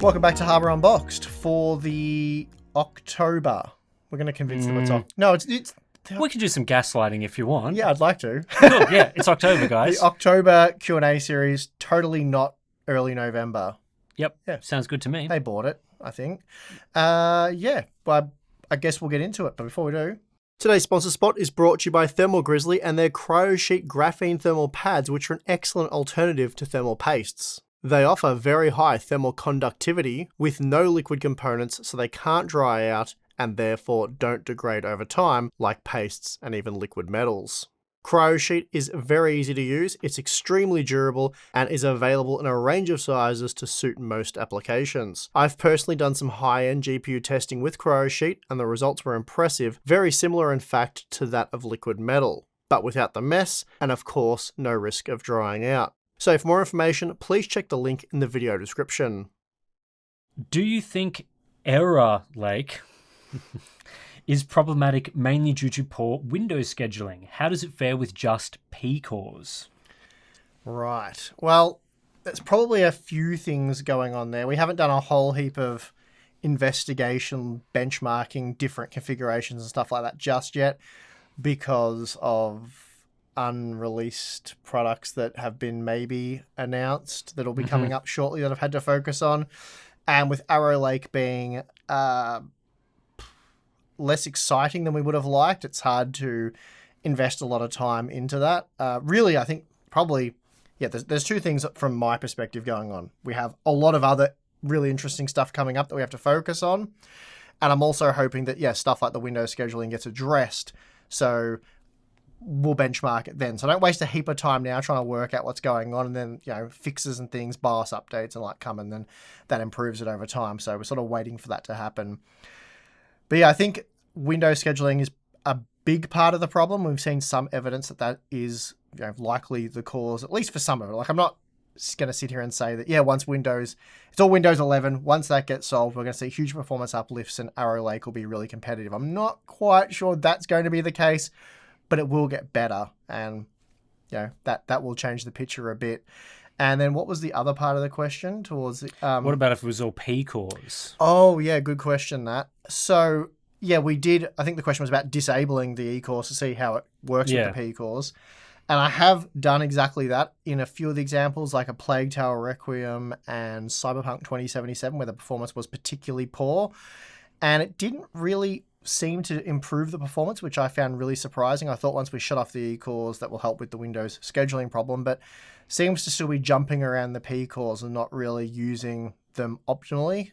Welcome back to Harbour Unboxed for the October. We're going to convince them it's no, it's We can do some gaslighting if you want. yeah, I'd like to. Cool, yeah, it's October, guys. The October Q&A series, totally not early November. Yep, Yeah. sounds good to me. They bought it, I think. Yeah, but I guess we'll get into it. But before we do, today's sponsor spot is brought to you by Thermal Grizzly and their CryoSheet graphene thermal pads, which are an excellent alternative to thermal pastes. They offer very high thermal conductivity with no liquid components, so they can't dry out and therefore don't degrade over time like pastes and even liquid metals. CryoSheet is very easy to use, it's extremely durable, and is available in a range of sizes to suit most applications. I've personally done some high-end GPU testing with CryoSheet, and the results were impressive, very similar in fact to that of liquid metal, but without the mess, and of course, no risk of drying out. So for more information, please check the link in the video description. Do you think Error Lake is problematic mainly due to poor Windows scheduling? How does it fare with just P cores? Right. Well, there's probably a few things going on there. We haven't done a whole heap of investigation, benchmarking, different configurations and stuff like that just yet because of unreleased products that have been maybe announced that'll be coming up shortly that I've had to focus on. And with Arrow Lake being less exciting than we would have liked, it's hard to invest a lot of time into that. Really, I think probably, yeah, there's two things from my perspective going on. We have a lot of other really interesting stuff coming up that we have to focus on. And I'm also hoping that, yeah, stuff like the Windows scheduling gets addressed. So we'll benchmark it then. So don't waste a heap of time now trying to work out what's going on, and then, you know, fixes and things, BIOS updates and like come, and then that improves it over time. So we're sort of waiting for that to happen. But yeah, I think Windows scheduling is a big part of the problem. We've seen some evidence that is, you know, likely the cause, at least for some of it. Like, I'm not going to sit here and say that, yeah, once Windows, it's all Windows 11. Once that gets solved, we're going to see huge performance uplifts and Arrow Lake will be really competitive. I'm not quite sure that's going to be the case, but it will get better, and you know that will change the picture a bit. And then what was the other part of the question towards the, what about if it was all P cores? Oh yeah, good question that. So yeah, we did, I think the question was about disabling the E cores to see how it works with the P cores. And I have done exactly that in a few of the examples, like a Plague Tower Requiem and Cyberpunk 2077, where the performance was particularly poor. And it didn't really seem to improve the performance, which I found really surprising. I thought once we shut off the E cores that will help with the Windows scheduling problem, but seems to still be jumping around the P cores and not really using them optimally.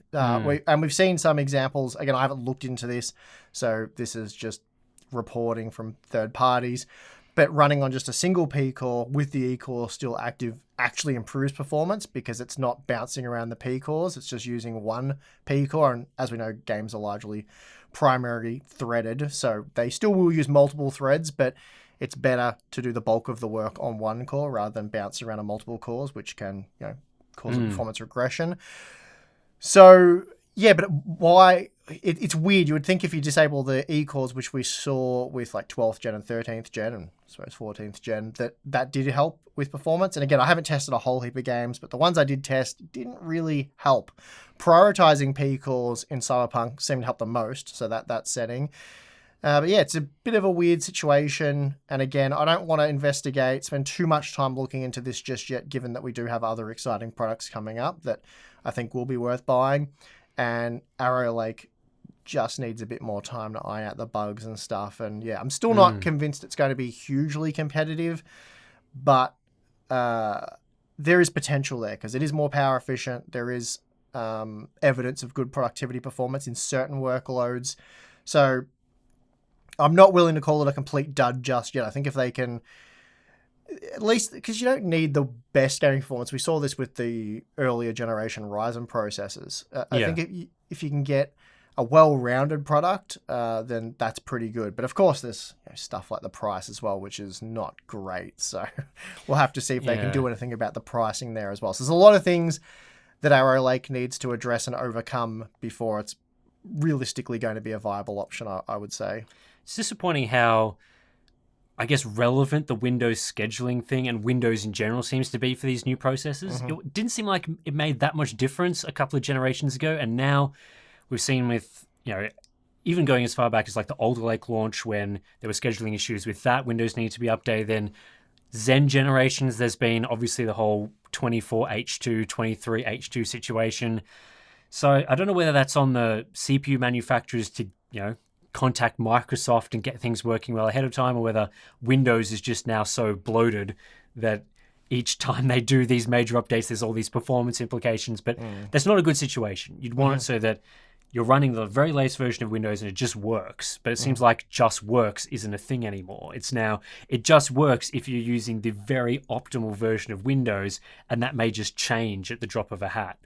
We've seen some examples. Again, I haven't looked into this, so this is just reporting from third parties. But running on just a single P core with the E core still active actually improves performance because it's not bouncing around the P cores. It's just using one P core. And as we know, games are largely primarily threaded. So they still will use multiple threads, but it's better to do the bulk of the work on one core rather than bounce around on multiple cores, which can, you know, cause a performance regression. So yeah, but why? It's weird. You would think if you disable the E cores, which we saw with like 12th gen and 13th gen, and I suppose 14th gen, that did help with performance. And again, I haven't tested a whole heap of games, but the ones I did test didn't really help. Prioritizing P cores in Cyberpunk seemed to help the most, so that setting. But yeah, it's a bit of a weird situation. And again, I don't want to spend too much time looking into this just yet, given that we do have other exciting products coming up that I think will be worth buying. And Arrow Lake just needs a bit more time to iron out the bugs and stuff. And yeah, I'm still not convinced it's going to be hugely competitive, but there is potential there because it is more power efficient. There is evidence of good productivity performance in certain workloads. So I'm not willing to call it a complete dud just yet. I think if they can, at least, because you don't need the best gaming performance. We saw this with the earlier generation Ryzen processors. I think if you can get a well-rounded product, then that's pretty good. But of course, there's stuff like the price as well, which is not great. So we'll have to see if they can do anything about the pricing there as well. So there's a lot of things that Arrow Lake needs to address and overcome before it's realistically going to be a viable option, I would say. It's disappointing how I guess, relevant the Windows scheduling thing and Windows in general seems to be for these new processors. It didn't seem like it made that much difference a couple of generations ago, and now we've seen with, even going as far back as like the Alder Lake launch when there were scheduling issues with that, Windows needed to be updated. Then Zen generations, there's been obviously the whole 24H2, 23H2 situation. So I don't know whether that's on the CPU manufacturers to, contact Microsoft and get things working well ahead of time, or whether Windows is just now so bloated that each time they do these major updates, there's all these performance implications. But that's not a good situation. You'd want it so that you're running the very latest version of Windows and it just works. But it seems like just works isn't a thing anymore. It's now, it just works if you're using the very optimal version of Windows, and that may just change at the drop of a hat.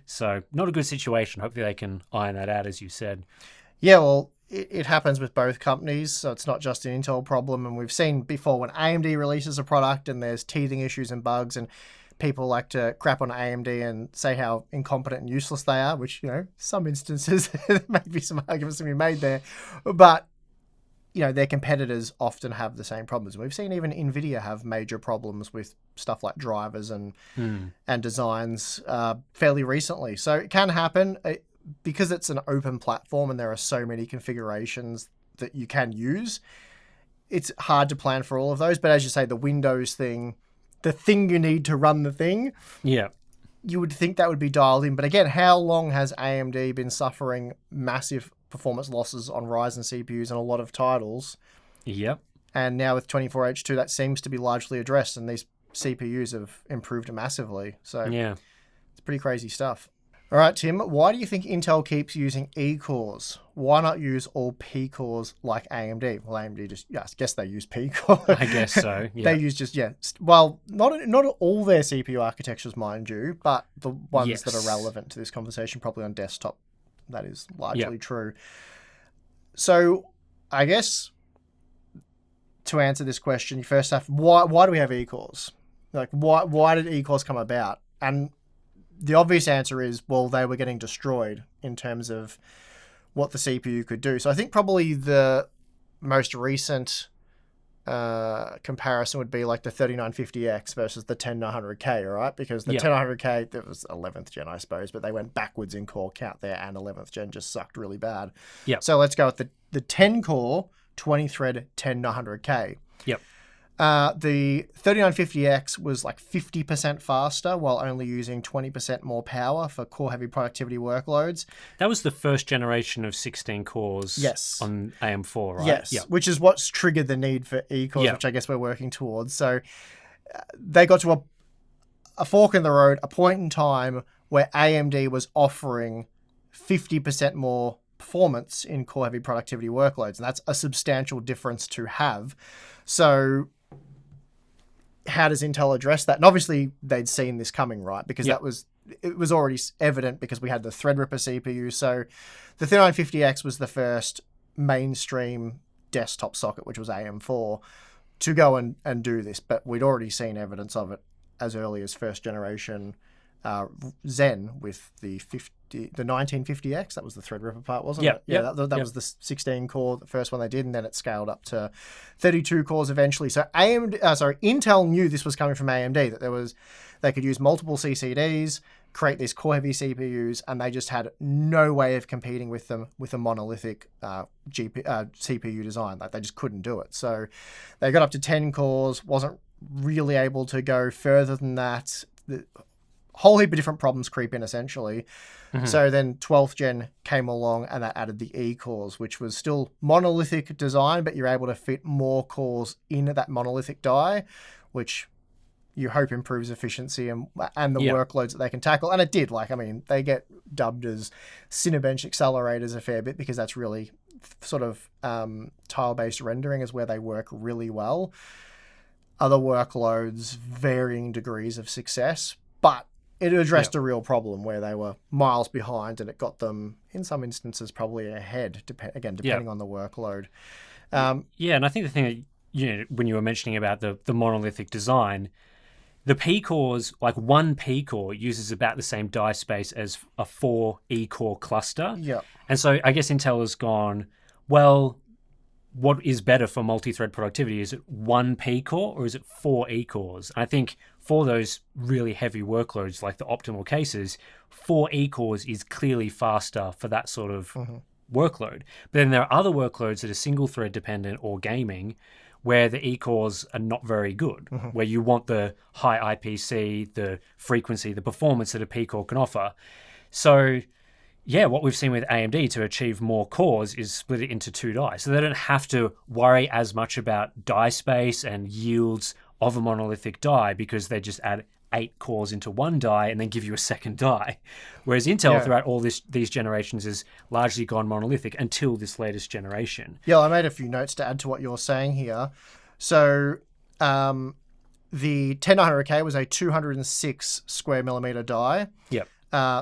So not a good situation. Hopefully they can iron that out, as you said. Yeah, well, it happens with both companies, so it's not just an Intel problem. And we've seen before when AMD releases a product and there's teething issues and bugs, and people like to crap on AMD and say how incompetent and useless they are, which, some instances there may be some arguments to be made there. But, their competitors often have the same problems. We've seen even NVIDIA have major problems with stuff like drivers and designs fairly recently. So it can happen. Because it's an open platform and there are so many configurations that you can use, it's hard to plan for all of those. But as you say, the Windows thing, the thing you need to run the thing, you would think that would be dialed in. But again, how long has AMD been suffering massive performance losses on Ryzen CPUs and a lot of titles? And now with 24H2, that seems to be largely addressed, and these CPUs have improved massively. So it's pretty crazy stuff. All right, Tim, why do you think Intel keeps using E-cores? Why not use all P-cores like AMD? Well, AMD just, I guess they use P-core. I guess so, They use just, well, not all their CPU architectures, mind you, but the ones that are relevant to this conversation, probably on desktop, that is largely true. So I guess to answer this question, you first have, why do we have E-cores? Like, why did E-cores come about? And the obvious answer is, well, they were getting destroyed in terms of what the CPU could do. So I think probably the most recent comparison would be like the 3950X versus the 10900K, right? Because the 10900K, that was 11th gen, I suppose, but they went backwards in core count there, and 11th gen just sucked really bad. So let's go with the 10-core, 20-thread 10900K. The 3950X was like 50% faster while only using 20% more power for core-heavy productivity workloads. That was the first generation of 16 cores on AM4, right? Yes, which is what's triggered the need for E-cores, which I guess we're working towards. So they got to a fork in the road, a point in time where AMD was offering 50% more performance in core-heavy productivity workloads, and that's a substantial difference to have. So how does Intel address that? And obviously they'd seen this coming, right? Because it was already evident because we had the Threadripper CPU. So the 3950X was the first mainstream desktop socket, which was AM4, to go and do this. But we'd already seen evidence of it as early as first generation Zen with the 1950X. That was the Threadripper part, wasn't it? That was the 16 core, the first one they did, and then it scaled up to 32 cores eventually. So Intel knew this was coming from AMD, that they could use multiple CCDs, create these core heavy CPUs, and they just had no way of competing with them with a monolithic CPU design. Like, they just couldn't do it. So they got up to 10 cores, wasn't really able to go further than that. Whole heap of different problems creep in, essentially. So then 12th gen came along and that added the E-cores, which was still monolithic design, but you're able to fit more cores in that monolithic die, which you hope improves efficiency and the workloads that they can tackle. And it did. They get dubbed as Cinebench accelerators a fair bit because that's really sort of tile-based rendering is where they work really well. Other workloads, varying degrees of success, but it addressed a real problem where they were miles behind, and it got them, in some instances, probably ahead, depending on the workload. And I think the thing that, when you were mentioning about the monolithic design, the P-cores, like one P-core uses about the same die space as a 4 E-core cluster. And so I guess Intel has gone, well, what is better for multi-thread productivity? Is it 1 P core or is it 4 E cores? And I think for those really heavy workloads, like the optimal cases, 4 E cores is clearly faster for that sort of workload. But then there are other workloads that are single thread dependent or gaming where the E cores are not very good, where you want the high IPC, the frequency, the performance that a P core can offer. So yeah, what we've seen with AMD to achieve more cores is split it into 2 die. So they don't have to worry as much about die space and yields of a monolithic die because they just add 8 cores into 1 die and then give you a second die. Whereas Intel throughout all these generations has largely gone monolithic until this latest generation. Yeah, I made a few notes to add to what you're saying here. So the 10900K was a 206 square millimeter die. Yep.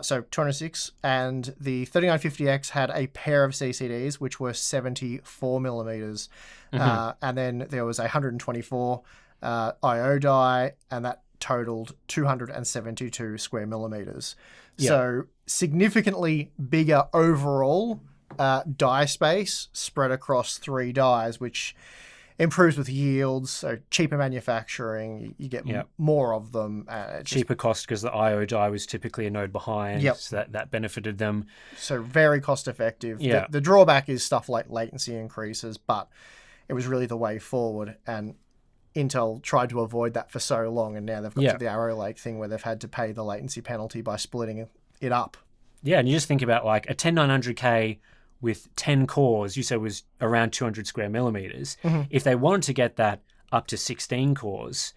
So 206, and the 3950X had a pair of CCDs, which were 74 millimeters. And then there was a 124 IO die, and that totaled 272 square millimeters. Yep. So significantly bigger overall die space spread across 3 dies, which improves with yields, so cheaper manufacturing, you get more of them. Cheaper cost because the IO die was typically a node behind, so that benefited them. So very cost effective. Yeah. The drawback is stuff like latency increases, but it was really the way forward, and Intel tried to avoid that for so long, and now they've got to the Arrow Lake thing where they've had to pay the latency penalty by splitting it up. Yeah, and you just think about like a 10900K with 10 cores, you said was around 200 square millimeters. If they wanted to get that up to 16 cores,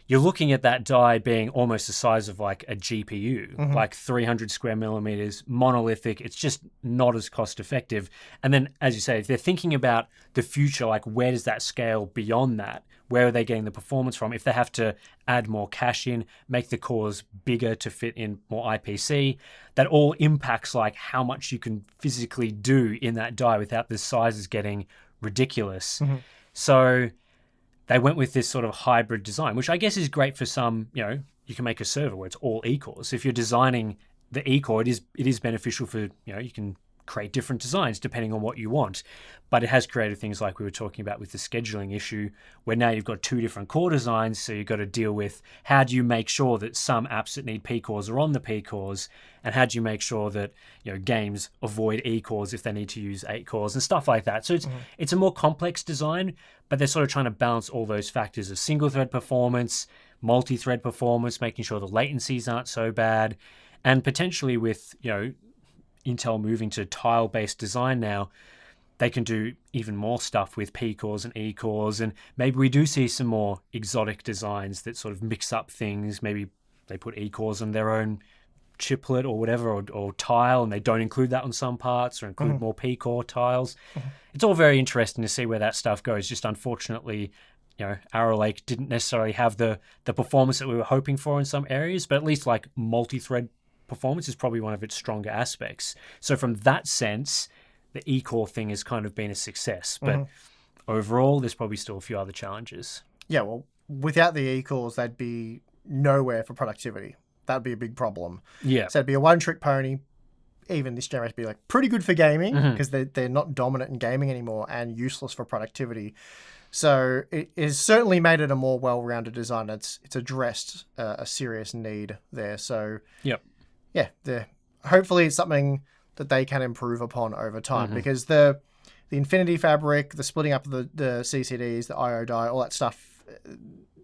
you're looking at that die being almost the size of like a GPU, like 300 square millimeters, monolithic. It's just not as cost effective. And then, as you say, if they're thinking about the future, like where does that scale beyond that? Where are they getting the performance from? If they have to add more cache in, make the cores bigger to fit in more IPC, that all impacts like how much you can physically do in that die without the sizes getting ridiculous. So they went with this sort of hybrid design, which I guess is great for some, you can make a server where it's all E cores. If you're designing the E core, it is beneficial for, you can create different designs depending on what you want. But it has created things like we were talking about with the scheduling issue, where now you've got 2 different core designs, so you've got to deal with how do you make sure that some apps that need P cores are on the P cores, and how do you make sure that games avoid E cores if they need to use 8 cores and stuff like that. So it's a more complex design, but they're sort of trying to balance all those factors of single thread performance, multi-thread performance, making sure the latencies aren't so bad, and potentially with Intel moving to tile-based design now, they can do even more stuff with P cores and E cores, and maybe we do see some more exotic designs that sort of mix up things. Maybe they put E cores on their own chiplet or whatever, or tile, and they don't include that on some parts, or include more P core tiles. It's all very interesting to see where that stuff goes. Just unfortunately, Arrow Lake didn't necessarily have the performance that we were hoping for in some areas, but at least like multi-thread performance is probably one of its stronger aspects. So from that sense, the E-core thing has kind of been a success. But overall, there's probably still a few other challenges. Yeah, well, without the E-cores, they'd be nowhere for productivity. That'd be a big problem. Yeah. So it'd be a one-trick pony. Even this generation would be like pretty good for gaming because they're not dominant in gaming anymore, and useless for productivity. So it has certainly made it a more well-rounded design. It's addressed a serious need there. So hopefully it's something that they can improve upon over time, because the Infinity Fabric, the splitting up of the CCDs, the IO die, all that stuff,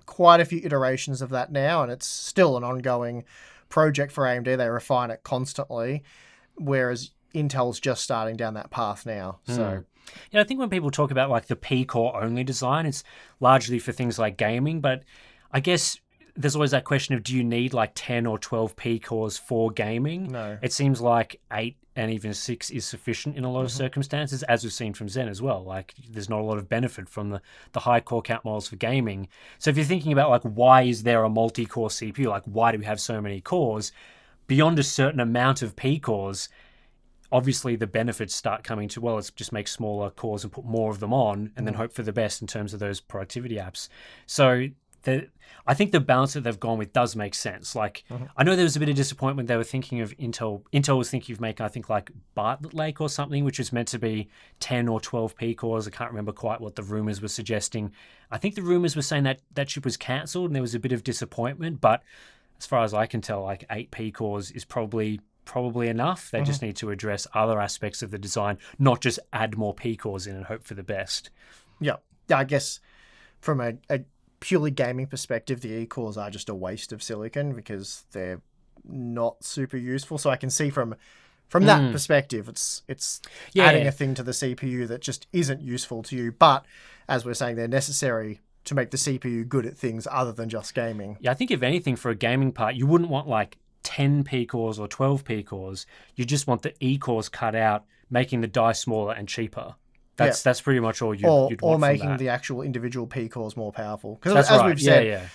quite a few iterations of that now, and it's still an ongoing project for AMD. They refine it constantly, whereas Intel's just starting down that path now. So I think when people talk about like the P-core only design, it's largely for things like gaming, but I guess there's always that question of, do you need like 10 or 12 P-cores for gaming? No. It seems like 8 and even 6 is sufficient in a lot of circumstances, as we've seen from Zen as well. Like there's not a lot of benefit from the high core count models for gaming. So if you're thinking about like, why is there a multi-core CPU? Like, why do we have so many cores? Beyond a certain amount of P-cores, obviously the benefits start coming to, well, let's just make smaller cores and put more of them on, and then hope for the best in terms of those productivity apps. So I think the balance that they've gone with does make sense. Like, I know there was a bit of disappointment. They were thinking of Intel. Intel was thinking of making, I think, like Bartlett Lake or something, which was meant to be 10 or 12 P cores. I can't remember quite what the rumors were suggesting. I think the rumors were saying that that chip was cancelled, and there was a bit of disappointment. But as far as I can tell, like 8 P cores is probably enough. They just need to address other aspects of the design, not just add more P cores in and hope for the best. Yeah, I guess from a purely gaming perspective, the E-cores are just a waste of silicon because they're not super useful. So I can see from that perspective, it's adding a thing to the CPU that just isn't useful to you. But as we're saying, they're necessary to make the CPU good at things other than just gaming. Yeah, I think if anything, for a gaming part, you wouldn't want like 10 P cores or 12 P cores. You just want the E cores cut out, making the die smaller and cheaper. That's pretty much all you'd want or making from that. the actual individual P cores more powerful. Because as we've said,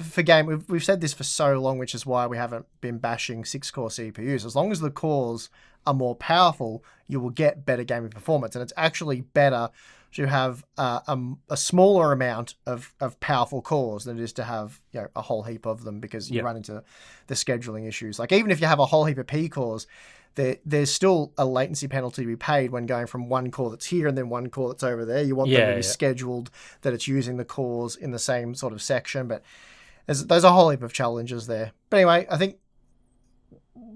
for game, we've said this for so long, which is why we haven't been bashing 6-core CPUs. As long as the cores are more powerful, you will get better gaming performance, and it's actually better to have a smaller amount of powerful cores than it is to have a whole heap of them, because you run into the scheduling issues. Like, even if you have a whole heap of P cores, there's still a latency penalty to be paid when going from one core that's here and then one core that's over there. You want them to be scheduled that it's using the cores in the same sort of section, but there's a whole heap of challenges there. But anyway, I think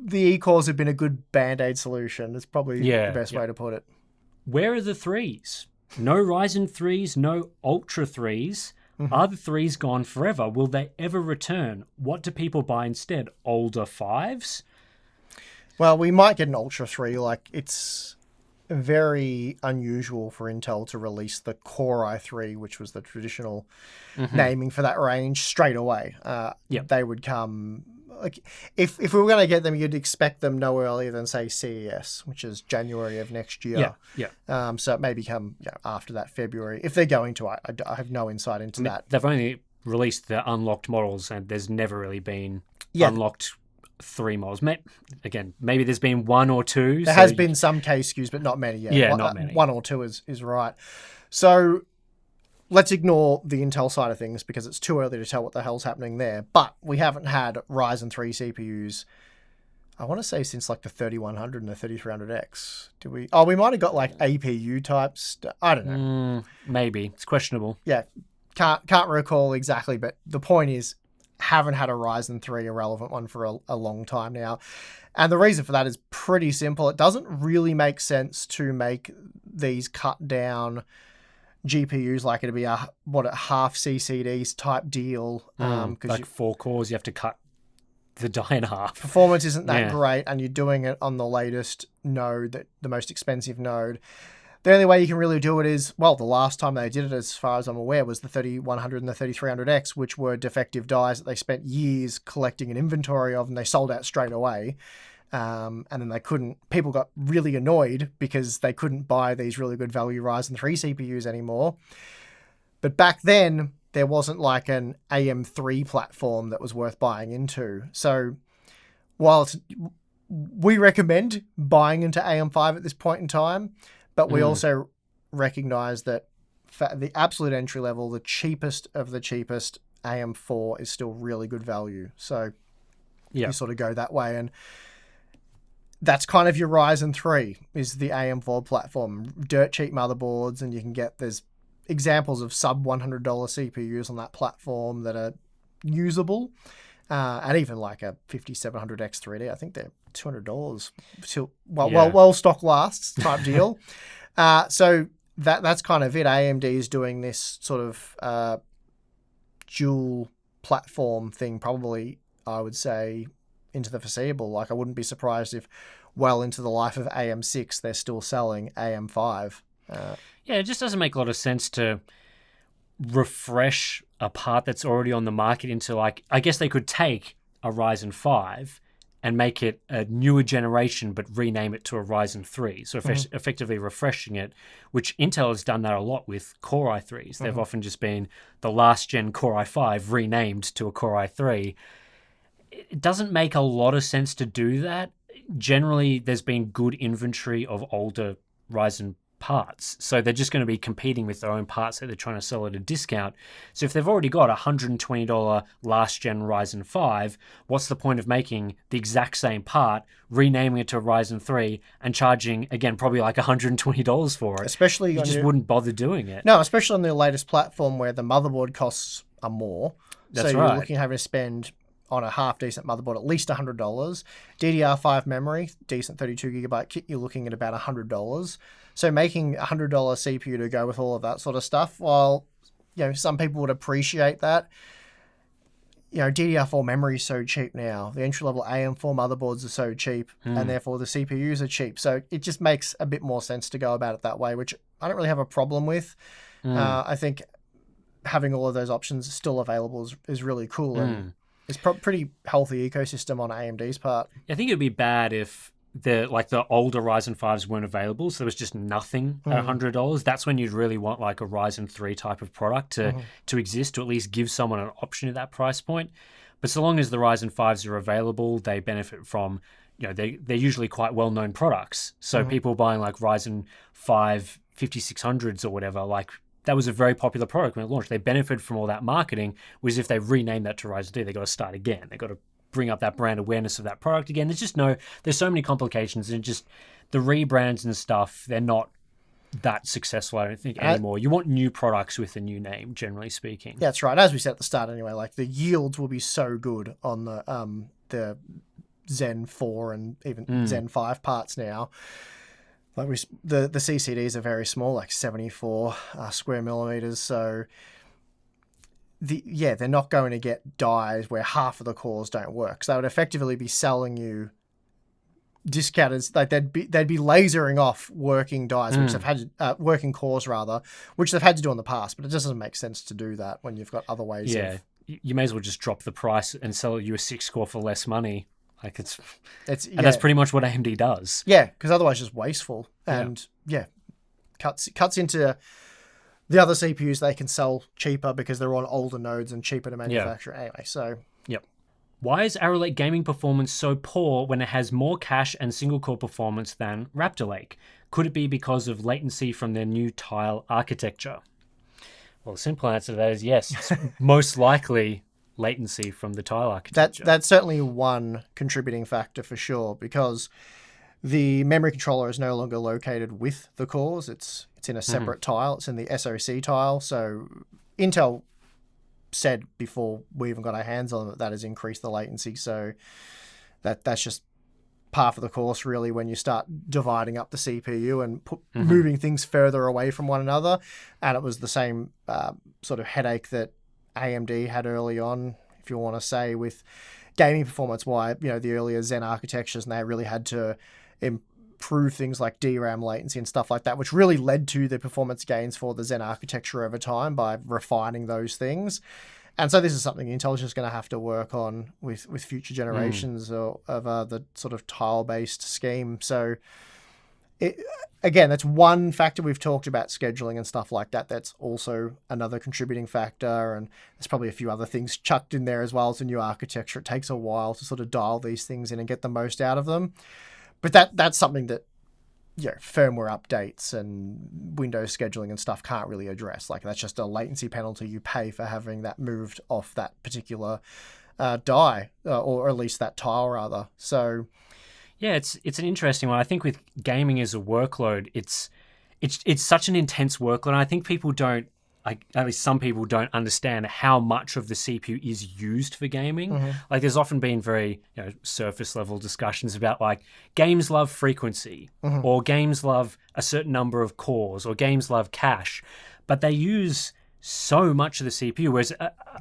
the E-cores have been a good Band-Aid solution. It's probably the best way to put it. Where are the 3s? No Ryzen 3s, no Ultra 3s. Are the 3s gone forever? Will they ever return? What do people buy instead? Older 5s? Well, we might get an Ultra 3. Like, it's very unusual for Intel to release the Core i3, which was the traditional naming for that range, straight away. They would come... Like, if we were going to get them, you'd expect them no earlier than, say, CES, which is January of next year. So it may become after that, February. If they're going to, I have no insight into that. They've only released the unlocked models, and there's never really been unlocked 3 models. Again, maybe there's been 1 or 2. There has been some K SKUs, but not many yet. Yeah, not many. 1 or 2 is right. So let's ignore the Intel side of things because it's too early to tell what the hell's happening there. But we haven't had Ryzen 3 CPUs, I want to say, since like the 3100 and the 3300X. Did we? Oh, we might have got like APU types. I don't know. Maybe. It's questionable. Yeah. Can't recall exactly, but the point is, haven't had a Ryzen 3, a relevant one, for a long time now. And the reason for that is pretty simple. It doesn't really make sense to make these cut down GPUs like it'd be a half CCDs type deal. Like 4 cores, you have to cut the die in half. Performance isn't that great, and you're doing it on the latest node, the most expensive node. The only way you can really do it is, well, the last time they did it, as far as I'm aware, was the 3100 and the 3300X, which were defective dies that they spent years collecting an inventory of, and they sold out straight away. And then people got really annoyed because they couldn't buy these really good value Ryzen 3 CPUs anymore. But back then, there wasn't like an AM3 platform that was worth buying into. So while we recommend buying into AM5 at this point in time, but we also recognize that the absolute entry level, the cheapest of the cheapest, AM4 is still really good value. So you sort of go that way. And that's kind of your Ryzen 3 is the AM4 platform. Dirt cheap motherboards, and you can get, there's examples of sub $100 CPUs on that platform that are usable. And even like a 5700X 3D, I think they're $200 till well stock lasts type deal. So that's kind of it. AMD is doing this sort of dual platform thing, probably, I would say, into the foreseeable. Like, I wouldn't be surprised if well into the life of AM6 they're still selling AM5. It just doesn't make a lot of sense to refresh a part that's already on the market into, like, I guess they could take a Ryzen 5 and make it a newer generation but rename it to a Ryzen 3. So effectively refreshing it, which Intel has done that a lot with Core i3s. They've often just been the last gen Core i5 renamed to a Core i3. It doesn't make a lot of sense to do that. Generally, there's been good inventory of older Ryzen parts. So they're just going to be competing with their own parts that they're trying to sell at a discount. So if they've already got a $120 last gen Ryzen 5, what's the point of making the exact same part, renaming it to a Ryzen 3, and charging, again, probably like $120 for it? Especially you just wouldn't bother doing it. No, especially on the latest platform where the motherboard costs are more. That's so right. You're looking at having to spend on a half-decent motherboard at least $100. DDR5 memory, decent 32GB kit, you're looking at about $100. So making a $100 CPU to go with all of that sort of stuff, while some people would appreciate that, DDR4 memory is so cheap now. The entry-level AM4 motherboards are so cheap, and therefore the CPUs are cheap. So it just makes a bit more sense to go about it that way, which I don't really have a problem with. I think having all of those options still available is really cool, and it's pretty healthy ecosystem on AMD's part. I think it'd be bad if the older Ryzen 5s weren't available, so there was just nothing at $100. That's when you'd really want like a Ryzen 3 type of product to exist, to at least give someone an option at that price point. But so long as the Ryzen 5s are available, they benefit from, they're usually quite well-known products. So people buying like Ryzen 5 5600s or whatever, like that was a very popular product when it launched. They benefited from all that marketing, whereas if they rename that to Ryzen 3, they got to start again. They got to bring up that brand awareness of that product again. There's so many complications, and just the rebrands and stuff, they're not that successful, I don't think, anymore. You want new products with a new name, generally speaking. Yeah, that's right. As we said at the start anyway, like the yields will be so good on the Zen 4 and even Zen 5 parts now. Like the CCDs are very small, like 74 square millimeters. So they're not going to get dies where half of the cores don't work. So they would effectively be selling you discounted, like they'd be lasering off working dies, which they've had working cores rather, which they've had to do in the past. But it just doesn't make sense to do that when you've got other ways. Yeah, you may as well just drop the price and sell you a 6-core for less money. Like and that's pretty much what AMD does. Yeah, because otherwise it's just wasteful, and cuts into the other CPUs they can sell cheaper because they're on older nodes and cheaper to manufacture anyway. So why is Arrow Lake gaming performance so poor when it has more cache and single core performance than Raptor Lake? Could it be because of latency from their new tile architecture? Well, the simple answer to that is yes. It's most likely latency from the tile architecture. That's certainly one contributing factor for sure, because the memory controller is no longer located with the cores. It's in a separate tile. It's in the SoC tile. So Intel said before we even got our hands on it that has increased the latency. So that's just par for the course really when you start dividing up the CPU and moving things further away from one another. And it was the same sort of headache that AMD had early on, if you want to say, with gaming performance, why the earlier Zen architectures, and they really had to improve things like DRAM latency and stuff like that, which really led to the performance gains for the Zen architecture over time by refining those things. And so this is something Intel's just going to have to work on with future generations of the sort of tile-based scheme. So again, that's one factor. We've talked about scheduling and stuff like that. That's also another contributing factor. And there's probably a few other things chucked in there as well. It's a new architecture. It takes a while to sort of dial these things in and get the most out of them. But that's something that firmware updates and Windows scheduling and stuff can't really address. Like that's just a latency penalty you pay for having that moved off that particular die, or at least that tile rather. So yeah, it's an interesting one. I think with gaming as a workload, it's such an intense workload. I think people don't, at least some people don't understand how much of the CPU is used for gaming. Like there's often been very surface level discussions about like games love frequency, or games love a certain number of cores, or games love cache, but they use so much of the CPU, whereas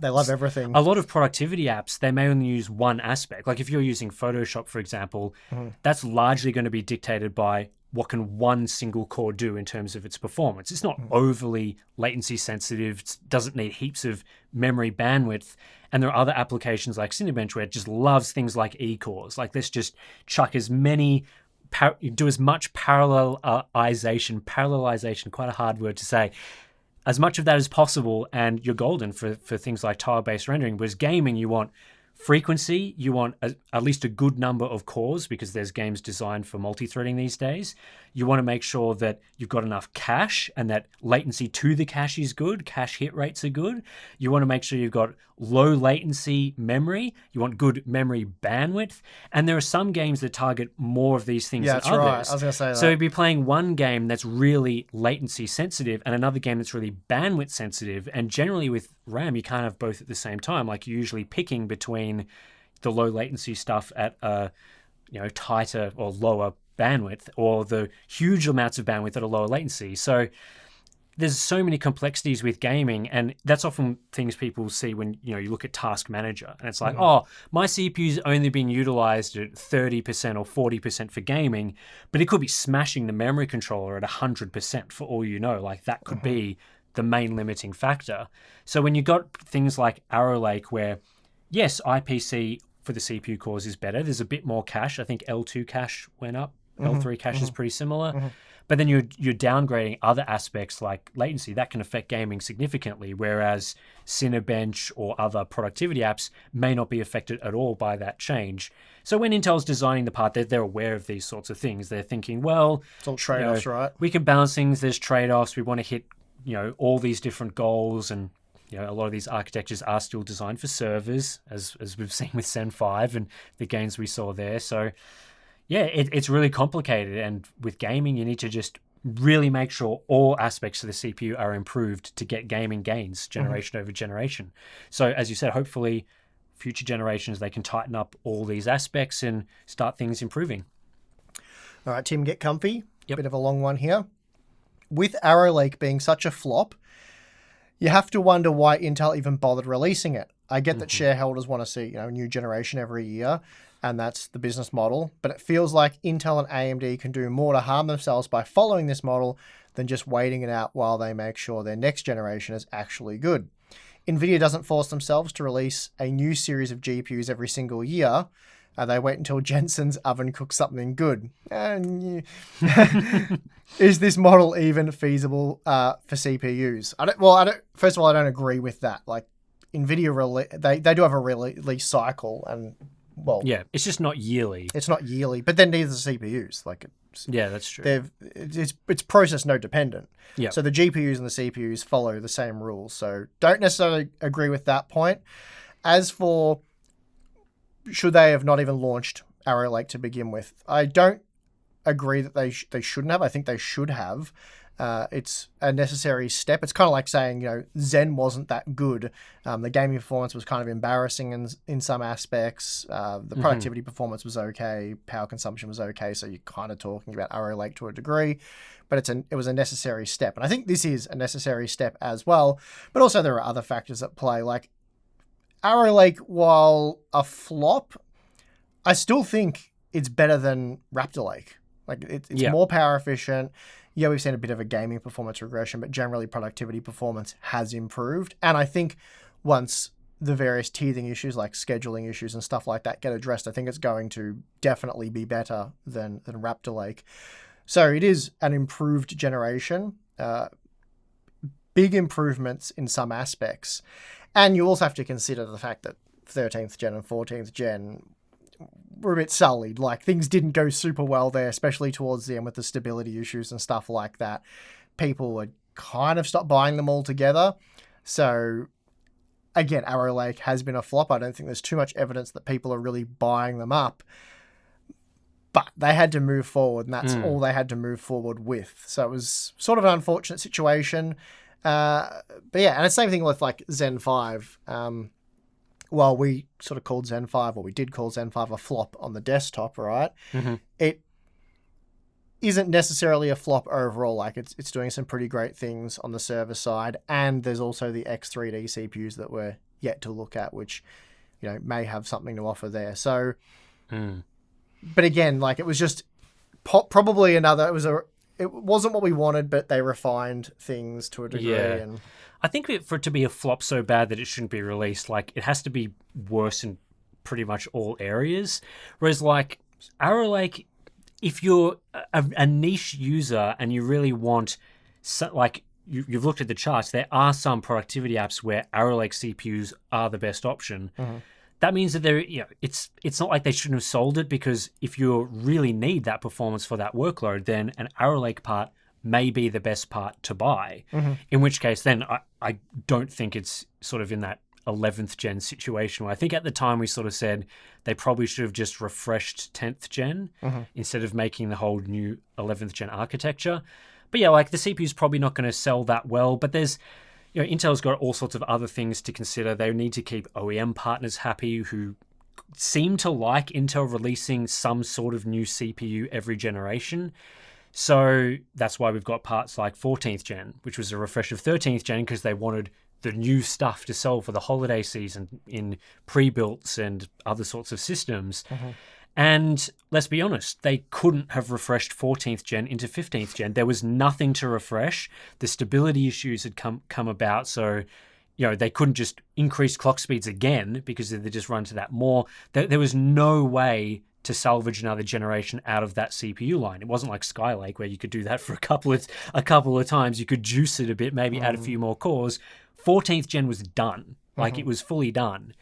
they love everything. A lot of productivity apps, they may only use one aspect. Like if you're using Photoshop, for example, that's largely going to be dictated by what can one single core do in terms of its performance. It's not overly latency sensitive. It doesn't need heaps of memory bandwidth. And there are other applications like Cinebench where it just loves things like E-cores. Like let's just chuck as many, do as much parallelization, quite a hard word to say, as much of that as possible, and you're golden for things like tile-based rendering. Whereas gaming, you want frequency, you want at least a good number of cores because there's games designed for multi-threading these days. You want to make sure that you've got enough cache and that latency to the cache is good. Cache hit rates are good. You want to make sure you've got low latency memory. You want good memory bandwidth. And there are some games that target more of these things than others. Right. I was going to say that. So you'd be playing one game that's really latency sensitive and another game that's really bandwidth sensitive. And generally with RAM, you can't have both at the same time. Like you're usually picking between the low latency stuff at a tighter or lower bandwidth, or the huge amounts of bandwidth at a lower latency. So there's so many complexities with gaming, and that's often things people see when you look at Task Manager, and it's like, oh, my CPU's only being utilized at 30% or 40% for gaming, but it could be smashing the memory controller at 100% for all you know. Like that could be the main limiting factor. So when you got things like Arrow Lake, where yes, IPC for the CPU cores is better. There's a bit more cache. I think L2 cache went up. L3 cache is pretty similar. But then you're downgrading other aspects like latency. That can affect gaming significantly, whereas Cinebench or other productivity apps may not be affected at all by that change. So when Intel's designing the part, they're aware of these sorts of things. They're thinking, well, it's all trade-offs, right? We can balance things. There's trade-offs. We want to hit all these different goals, and a lot of these architectures are still designed for servers, as we've seen with Zen 5 and the gains we saw there. So yeah, it's really complicated. And with gaming, you need to just really make sure all aspects of the CPU are improved to get gaming gains generation over generation. So as you said, hopefully future generations, they can tighten up all these aspects and start things improving. All right, Tim, get comfy. Yep. Bit of a long one here. With Arrow Lake being such a flop, you have to wonder why Intel even bothered releasing it. I get that shareholders want to see, a new generation every year, and that's the business model. But it feels like Intel and AMD can do more to harm themselves by following this model than just waiting it out while they make sure their next generation is actually good. NVIDIA doesn't force themselves to release a new series of GPUs every single year. They wait until Jensen's oven cooks something good. Is this model even feasible for CPUs? First of all, I don't agree with that. Like NVIDIA, they do have a release cycle, and it's just not yearly. It's not yearly, but then neither the CPUs. That's true. It's process node dependent. Yeah. So the GPUs and the CPUs follow the same rules. So don't necessarily agree with that point. As for should they have not even launched Arrow Lake to begin with, I don't agree that they shouldn't have. I think they should have. It's a necessary step. It's kind of like saying, Zen wasn't that good. The gaming performance was kind of embarrassing in some aspects. The productivity performance was okay. Power consumption was okay. So you're kind of talking about Arrow Lake to a degree, but it was a necessary step. And I think this is a necessary step as well. But also there are other factors at play. Like Arrow Lake, while a flop, I still think it's better than Raptor Lake. Like it's more power efficient. Yeah, we've seen a bit of a gaming performance regression, but generally productivity performance has improved. And I think once the various teething issues like scheduling issues and stuff like that get addressed, I think it's going to definitely be better than Raptor Lake. So it is an improved generation, big improvements in some aspects. And you also have to consider the fact that 13th gen and 14th gen were a bit sullied. Like things didn't go super well there, especially towards the end with the stability issues and stuff like that. People would kind of stop buying them altogether. So again, Arrow Lake has been a flop. I don't think there's too much evidence that people are really buying them up. But they had to move forward, and that's all they had to move forward with. So it was sort of an unfortunate situation. But yeah, and the same thing with like Zen 5. Well, we sort of called Zen 5, or we did call Zen 5 a flop on the desktop, right? It isn't necessarily a flop overall. Like it's doing some pretty great things on the server side, and there's also the X3D CPUs that we're yet to look at, which may have something to offer there. So, but again, like it was just probably another. It wasn't what we wanted, but they refined things to a degree. Yeah. And I think for it to be a flop so bad that it shouldn't be released, like it has to be worse in pretty much all areas. Whereas like Arrow Lake, if you're a niche user and you really want, you've looked at the charts, there are some productivity apps where Arrow Lake CPUs are the best option. that means that it's not like they shouldn't have sold it, because if you really need that performance for that workload, then an Arrow Lake part may be the best part to buy. In which case, then I don't think it's sort of in that 11th gen situation where I think at the time we sort of said they probably should have just refreshed 10th gen instead of making the whole new 11th gen architecture. But yeah, like the CPU is probably not going to sell that well, but there's, Intel's got all sorts of other things to consider. They need to keep OEM partners happy who seem to like Intel releasing some sort of new CPU every generation. So that's why we've got parts like 14th gen, which was a refresh of 13th gen because they wanted the new stuff to sell for the holiday season in pre-builts and other sorts of systems. And let's be honest, they couldn't have refreshed 14th gen into 15th gen. There was nothing to refresh. The stability issues had come about, so they couldn't just increase clock speeds again because they just run to that more. There was no way to salvage another generation out of that CPU line. It wasn't like Skylake where you could do that for a couple of times. You could juice it a bit, maybe add a few more cores. 14th gen was done. Like it was fully done.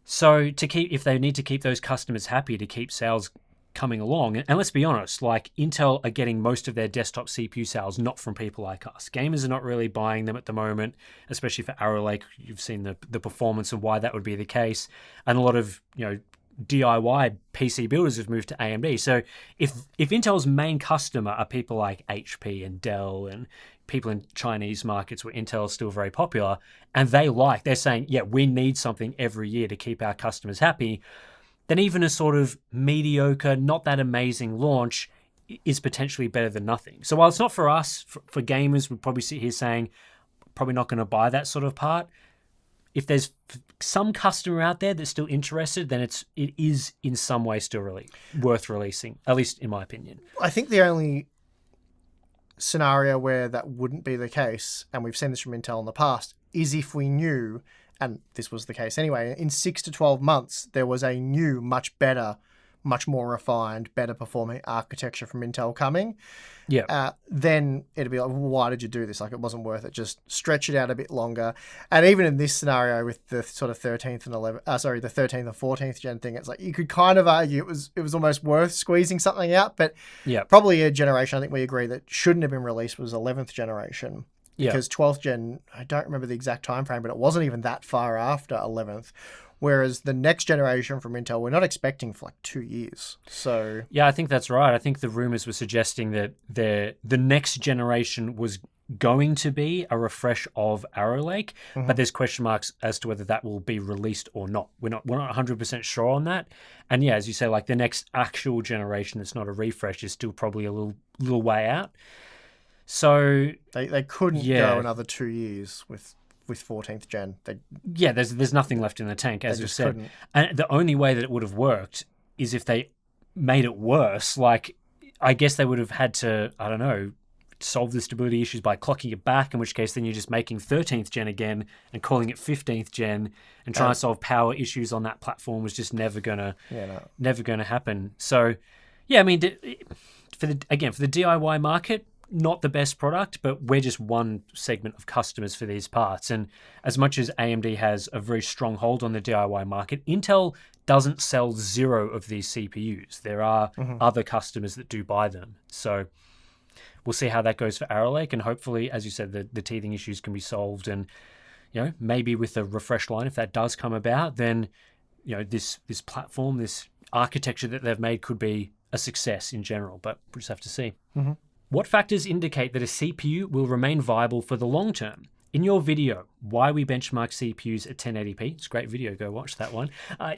So if they need to keep those customers happy to keep sales coming along, and let's be honest, like Intel are getting most of their desktop CPU sales not from people like us. Gamers are not really buying them at the moment, especially for Arrow Lake. You've seen the performance and why that would be the case. And a lot of, DIY PC builders have moved to AMD. So if Intel's main customer are people like HP and Dell and people in Chinese markets where Intel is still very popular, and they're saying, yeah, we need something every year to keep our customers happy, then even a sort of mediocre, not that amazing launch is potentially better than nothing. So while it's not for us, for gamers, we'd probably sit here saying, probably not going to buy that sort of part. If there's some customer out there that's still interested, then it is in some way still really worth releasing, at least in my opinion. I think the only scenario where that wouldn't be the case, and we've seen this from Intel in the past, is if we knew, and this was the case anyway, in 6 to 12 months, there was a new, much better, much more refined, better performing architecture from Intel coming. Yeah. Then it'd be like, well, why did you do this? Like, it wasn't worth it. Just stretch it out a bit longer. And even in this scenario with the sort of 13th and 13th and 14th gen thing, it's like you could kind of argue it was almost worth squeezing something out. But probably a generation, I think we agree, that shouldn't have been released was 11th generation. Because 12th gen, I don't remember the exact time frame, but it wasn't even that far after 11th. Whereas the next generation from Intel, we're not expecting for like 2 years. So yeah, I think that's right. I think the rumors were suggesting that the next generation was going to be a refresh of Arrow Lake, but there's question marks as to whether that will be released or not. We're not 100% sure on that. And yeah, as you say, like the next actual generation that's not a refresh is still probably a little way out. So they couldn't go another 2 years with 14th gen. There's nothing left in the tank, as you said. Couldn't. And the only way that it would have worked is if they made it worse. Like, I guess they would have had to, I don't know, solve the stability issues by clocking it back, in which case then you're just making 13th gen again and calling it 15th gen and trying to solve power issues on that platform was just never gonna happen. So, yeah, I mean, for the DIY market, not the best product, but we're just one segment of customers for these parts. And as much as AMD has a very strong hold on the DIY market, Intel doesn't sell zero of these CPUs. There are other customers that do buy them. So we'll see how that goes for Arrow Lake. And hopefully, as you said, the teething issues can be solved. And, maybe with a refresh line, if that does come about, then, this platform, this architecture that they've made could be a success in general. But we'll just have to see. What factors indicate that a CPU will remain viable for the long term? In your video, Why We Benchmark CPUs at 1080p, it's a great video, go watch that one.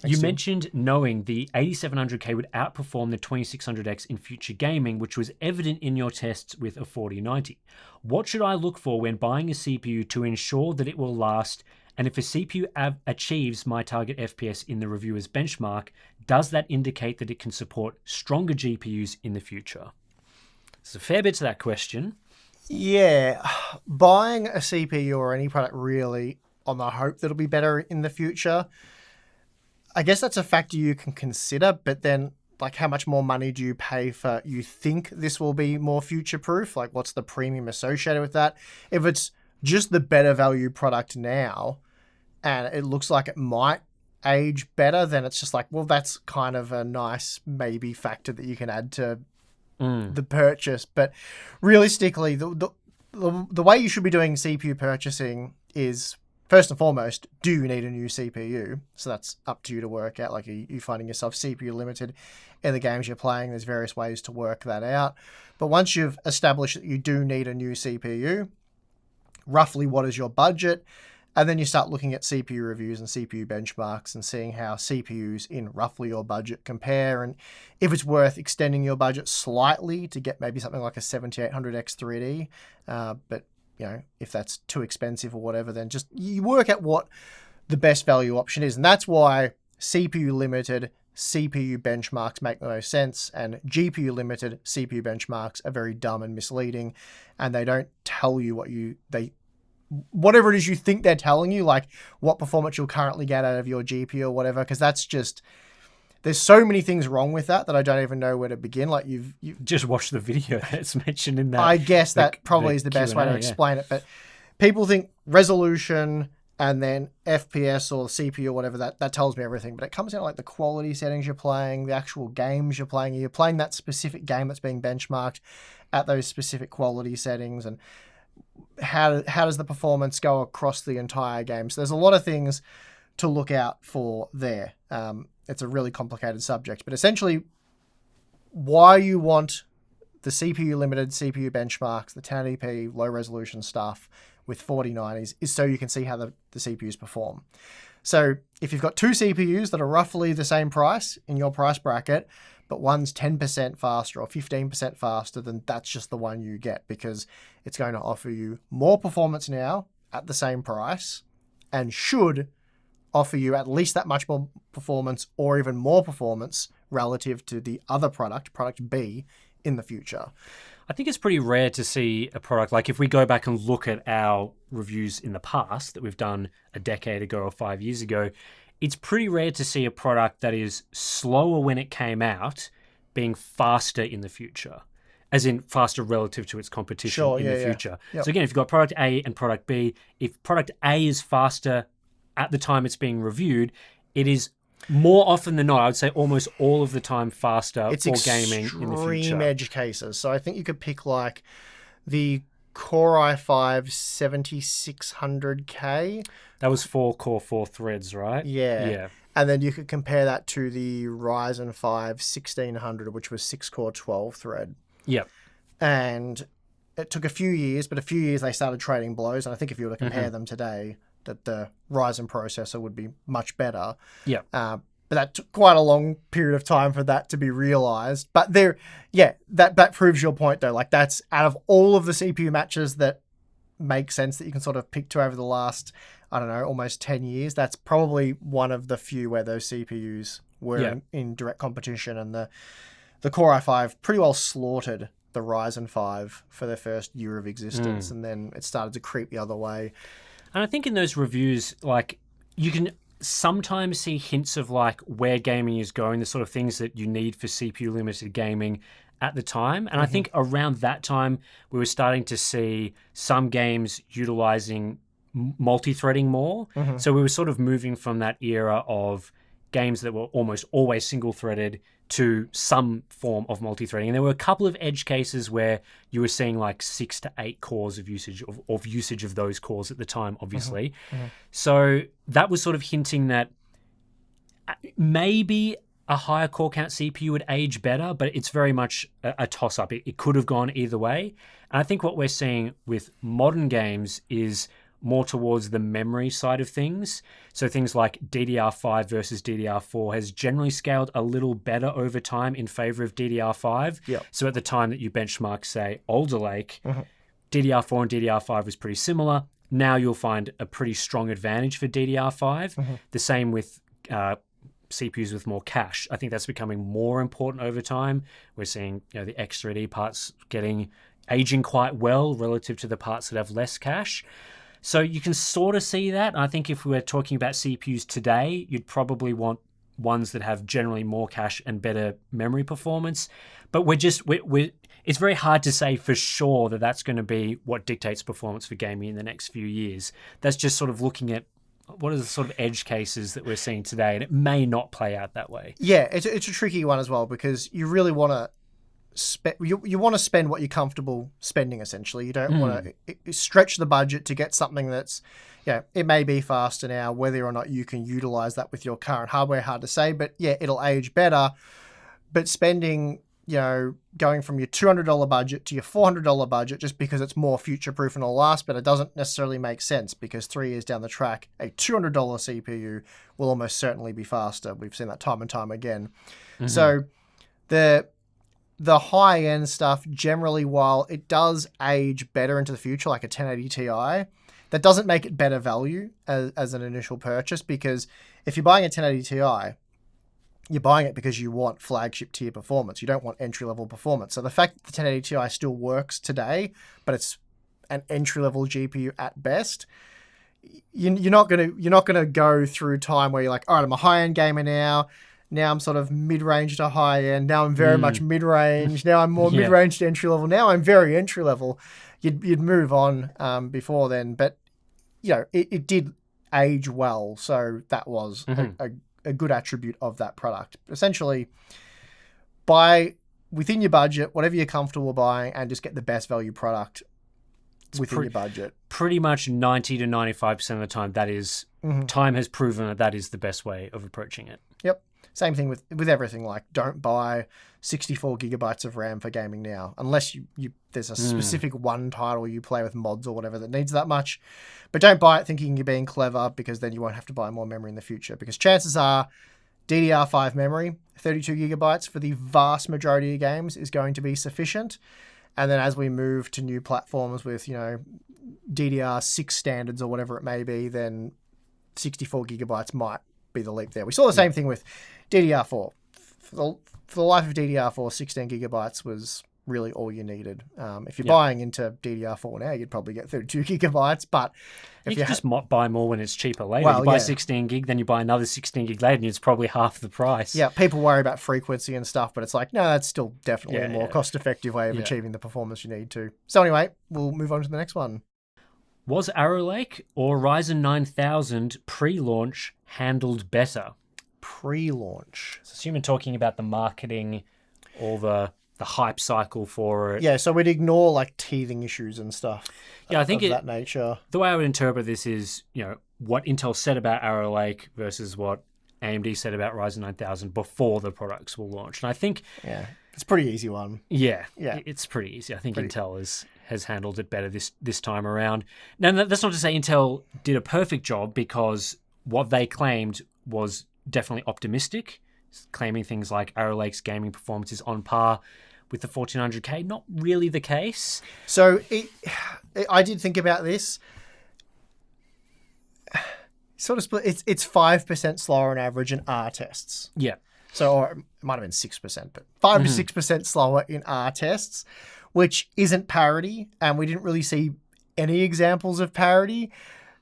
You mentioned knowing the 8700K would outperform the 2600X in future gaming, which was evident in your tests with a 4090. What should I look for when buying a CPU to ensure that it will last? And if a CPU achieves my target FPS in the reviewer's benchmark, does that indicate that it can support stronger GPUs in the future? There's a fair bit to that question. Yeah. Buying a CPU or any product really on the hope that it'll be better in the future, I guess that's a factor you can consider, but then like how much more money do you pay for you think this will be more future-proof? Like what's the premium associated with that? If it's just the better value product now and it looks like it might age better, then it's just like, well, that's kind of a nice maybe factor that you can add to the purchase. But realistically, the way you should be doing CPU purchasing is, first and foremost, do you need a new CPU? So that's up to you to work out. Like, are you finding yourself CPU limited in the games you're playing? There's various ways to work that out. But once you've established that you do need a new CPU, roughly what is your budget? And then you start looking at CPU reviews and CPU benchmarks and seeing how CPUs in roughly your budget compare, and if it's worth extending your budget slightly to get maybe something like a 7800X 3D. But if that's too expensive or whatever, then just you work out what the best value option is. And that's why CPU limited CPU benchmarks make the most sense, and GPU limited CPU benchmarks are very dumb and misleading, and they don't tell you whatever it is you think they're telling you, like what performance you'll currently get out of your GPU or whatever, because that's just, there's so many things wrong with that I don't even know where to begin. Like you've just watched the video that's mentioned in that. I guess that probably is the best way to explain it, but people think resolution and then FPS or CPU or whatever, that tells me everything, but it comes down to like the quality settings you're playing, the actual games you're playing. You're playing that specific game that's being benchmarked at those specific quality settings, and how does the performance go across the entire game? So there's a lot of things to look out for there. It's a really complicated subject, but essentially why you want the CPU limited CPU benchmarks, the 1080p low resolution stuff with 4090s is so you can see how the CPUs perform. So if you've got two CPUs that are roughly the same price in your price bracket, but one's 10% faster or 15% faster, then that's just the one you get, because it's going to offer you more performance now at the same price and should offer you at least that much more performance or even more performance relative to the other product B, in the future. I think it's pretty rare to see a product, like if we go back and look at our reviews in the past that we've done a decade ago or 5 years ago, it's pretty rare to see a product that is slower when it came out being faster in the future, as in faster relative to its competition in the future. Yep. So again, if you've got product A and product B, if product A is faster at the time it's being reviewed, it is more often than not, I would say almost all of the time, faster for gaming in the future. It's extreme edge cases. So I think you could pick like the Core i5 7600K. That was 4-core, 4 threads, right? Yeah. And then you could compare that to the Ryzen 5 1600, which was 6-core, 12 thread. Yep. And it took a few years, but a few years they started trading blows. And I think if you were to compare them today, that the Ryzen processor would be much better. Yeah. But that took quite a long period of time for that to be realized. But that proves your point though. Like, that's out of all of the CPU matches that make sense that you can sort of pick to over the last, I don't know, almost 10 years. That's probably one of the few where those CPUs were in direct competition, and the Core i5 pretty well slaughtered the Ryzen 5 for their first year of existence, and then it started to creep the other way. And I think in those reviews, like, you can sometimes see hints of like where gaming is going, the sort of things that you need for CPU limited gaming at the time. And I think around that time, we were starting to see some games utilizing multi-threading more. So we were sort of moving from that era of games that were almost always single-threaded to some form of multi-threading. And there were a couple of edge cases where you were seeing like 6 to 8 cores of usage of those cores at the time, obviously. So that was sort of hinting that maybe a higher core count CPU would age better, but it's very much a toss-up. It could have gone either way. And I think what we're seeing with modern games is more towards the memory side of things. So things like DDR5 versus DDR4 has generally scaled a little better over time in favor of DDR5. Yep. So at the time that you benchmark, say, Alder Lake, DDR4 and DDR5 was pretty similar. Now you'll find a pretty strong advantage for DDR5. The same with CPUs with more cache. I think that's becoming more important over time. We're seeing the X3D parts aging quite well relative to the parts that have less cache. So you can sort of see that. I think if we were talking about CPUs today, you'd probably want ones that have generally more cache and better memory performance. But it's very hard to say for sure that that's going to be what dictates performance for gaming in the next few years. That's just sort of looking at what are the sort of edge cases that we're seeing today? And it may not play out that way. Yeah, it's a tricky one as well, because you really want to you want to spend what you're comfortable spending, essentially. You don't want to stretch the budget to get something that's, it may be faster now. Whether or not you can utilize that with your current hardware, hard to say, but yeah, it'll age better. But spending, going from your $200 budget to your $400 budget just because it's more future-proof and will last better doesn't necessarily make sense, because 3 years down the track, a $200 CPU will almost certainly be faster. We've seen that time and time again. So the high-end stuff, generally, while it does age better into the future, like a 1080 Ti, that doesn't make it better value as an initial purchase, because if you're buying a 1080 Ti, you're buying it because you want flagship tier performance. You don't want entry-level performance. So the fact that the 1080 Ti still works today, but it's an entry-level GPU at best, you're not gonna go through time where you're like, all right, I'm a high-end gamer now. Now I'm sort of mid-range to high-end. Now I'm very much mid-range. Now I'm more mid-range to entry-level. Now I'm very entry-level. You'd move on before then. But, it did age well. So that was a good attribute of that product. Essentially, buy within your budget, whatever you're comfortable buying, and just get the best value product within your budget. Pretty much 90 to 95% of the time, that is, time has proven that is the best way of approaching it. Yep. Same thing with everything. Like, don't buy 64 gigabytes of RAM for gaming now, unless you there's a specific one title you play with mods or whatever that needs that much. But don't buy it thinking you're being clever, because then you won't have to buy more memory in the future. Because chances are DDR5 memory, 32 gigabytes for the vast majority of games is going to be sufficient. And then as we move to new platforms with, DDR6 standards or whatever it may be, then 64 gigabytes might be the leap there. We saw the same thing with DDR4. For the life of DDR4, 16 gigabytes was really all you needed. If you're buying into DDR4 now, you'd probably get 32 gigabytes. But if you can just buy more when it's cheaper later. You buy 16 gig, then you buy another 16 gig later, and it's probably half the price. Yeah, people worry about frequency and stuff, but it's like, no, that's still definitely a more cost-effective way of achieving the performance you need to. So anyway, we'll move on to the next one. Was Arrow Lake or Ryzen 9000 pre-launch handled better? Pre-launch. So assuming talking about the marketing, all the hype cycle for it. Yeah, so we'd ignore like teething issues and stuff. Yeah, I think of that nature. The way I would interpret this is, what Intel said about Arrow Lake versus what AMD said about Ryzen 9000 before the products were launched. And I think... Yeah, it's a pretty easy one. Yeah, it's pretty easy. I think Intel has handled it better this time around. Now, that's not to say Intel did a perfect job, because what they claimed was definitely optimistic, claiming things like Arrow Lake's gaming performance is on par with the 1400K. Not really the case. So I did think about this. Sort of split. It's 5% slower on average in R tests. Yeah. So, or it might have been 6%, but 5 to 6% slower in R tests, which isn't parity, and we didn't really see any examples of parity.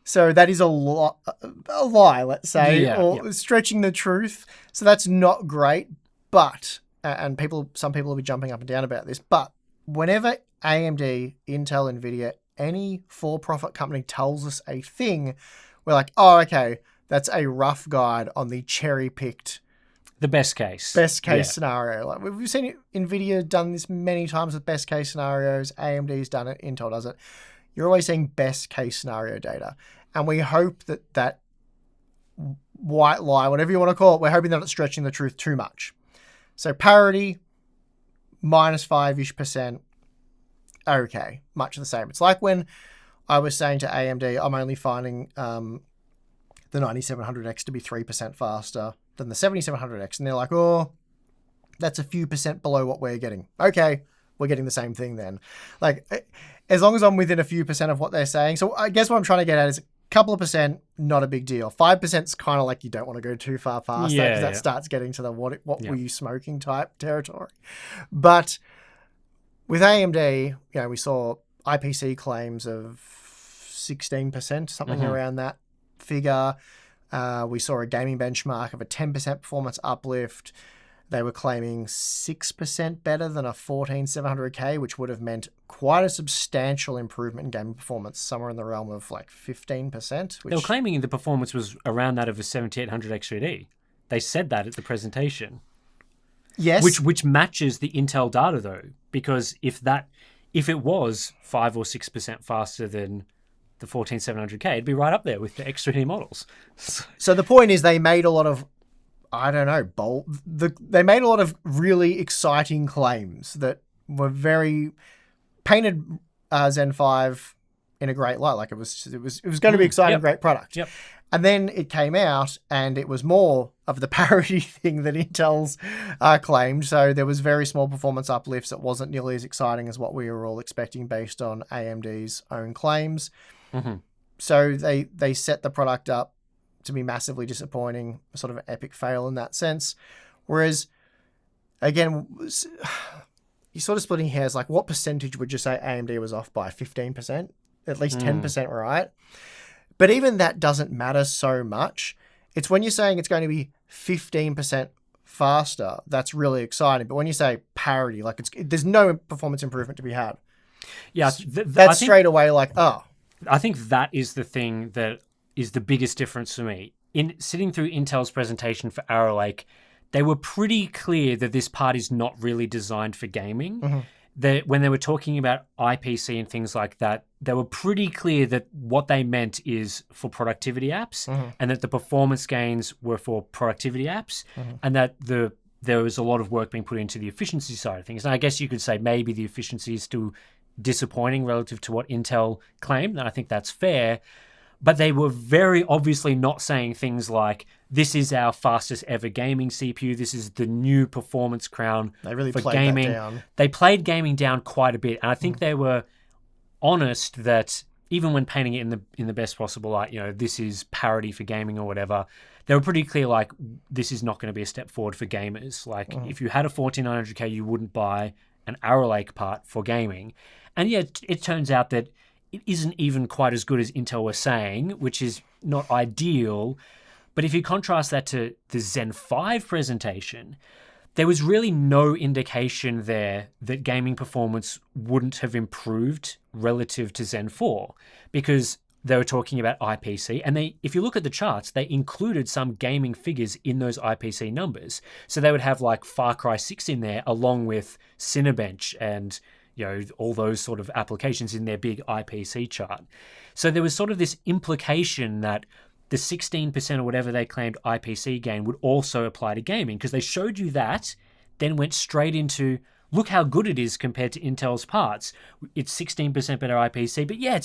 So that is a lie, let's say, stretching the truth. So that's not great. But, and some people will be jumping up and down about this, but whenever AMD, Intel, Nvidia, any for-profit company tells us a thing, we're like, oh, okay, that's a rough guide on the cherry-picked the best case scenario. Like, we've seen Nvidia done this many times with best case scenarios. AMD's done it. Intel does it. You're always seeing best case scenario data. And we hope that white lie, whatever you want to call it, we're hoping that it's stretching the truth too much. So parity, minus 5-ish%, okay, much the same. It's like when I was saying to AMD, I'm only finding the 9700X to be 3% faster than the 7700X. And they're like, oh, that's a few percent below what we're getting. Okay, we're getting the same thing then. Like, as long as I'm within a few percent of what they're saying. So I guess what I'm trying to get at is a couple of percent, not a big deal. 5% is kind of like you don't want to go too far past that, because that starts getting to the what were you smoking type territory. But with AMD, we saw IPC claims of 16%, something around that figure. We saw a gaming benchmark of a 10% performance uplift. They were claiming 6% better than a 14700K, which would have meant quite a substantial improvement in gaming performance, somewhere in the realm of like 15%. They were claiming the performance was around that of a 7800 X3D. They said that at the presentation. Yes. Which matches the Intel data though, because if it was 5 or 6% faster than the 14700K, it'd be right up there with the X3D models. So the point is they made a lot of they made a lot of really exciting claims that were very painted Zen 5 in a great light. Like it was going to be exciting, great product. Yep. And then it came out and it was more of the parity thing that Intel's claimed. So there was very small performance uplifts. It wasn't nearly as exciting as what we were all expecting based on AMD's own claims. Mm-hmm. So they set the product up to be massively disappointing, sort of an epic fail in that sense. Whereas, again, you're sort of splitting hairs. Like, what percentage would you say AMD was off by? 15%? At least 10%, right? But even that doesn't matter so much. It's when you're saying it's going to be 15% faster, that's really exciting. But when you say parity, like there's no performance improvement to be had. Yeah, that's straight away like, oh. I think that is the thing that is the biggest difference for me. In sitting through Intel's presentation for Arrow Lake, they were pretty clear that this part is not really designed for gaming. Mm-hmm. That when they were talking about IPC and things like that, they were pretty clear that what they meant is for productivity apps, and that the performance gains were for productivity apps, and that there was a lot of work being put into the efficiency side of things. And I guess you could say maybe the efficiency is still disappointing relative to what Intel claimed, and I think that's fair. But they were very obviously not saying things like, this is our fastest ever gaming CPU, this is the new performance crown they really for played gaming. That down. They played gaming down quite a bit. And I think they were honest that even when painting it in the best possible light, this is parity for gaming or whatever, they were pretty clear, like, this is not going to be a step forward for gamers. Like, if you had a 14900K, you wouldn't buy an Arrow Lake part for gaming. And yeah, it turns out that it isn't even quite as good as Intel were saying, which is not ideal. But if you contrast that to the Zen 5 presentation, there was really no indication there that gaming performance wouldn't have improved relative to Zen 4, because they were talking about IPC, and if you look at the charts, they included some gaming figures in those IPC numbers. So they would have like Far Cry 6 in there, along with Cinebench and all those sort of applications in their big IPC chart. So there was sort of this implication that the 16% or whatever they claimed IPC gain would also apply to gaming, because they showed you that, then went straight into, look how good it is compared to Intel's parts. It's 16% better IPC, but yeah,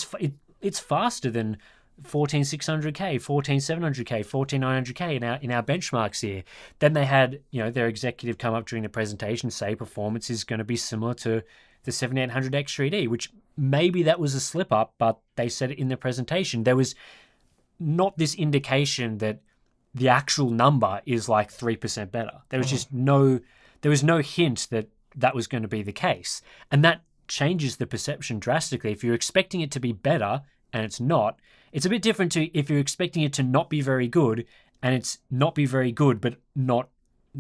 it's faster than 14600K, 14700K, 14900K in our benchmarks here. Then they had their executive come up during the presentation say performance is going to be similar to the 7800 X3D, which maybe that was a slip up, but they said it in the presentation. There was not this indication that the actual number is like 3% better. There was just no hint that that was going to be the case. And that changes the perception drastically. If you're expecting it to be better and it's not, it's a bit different to if you're expecting it to not be very good and it's not be very good, but not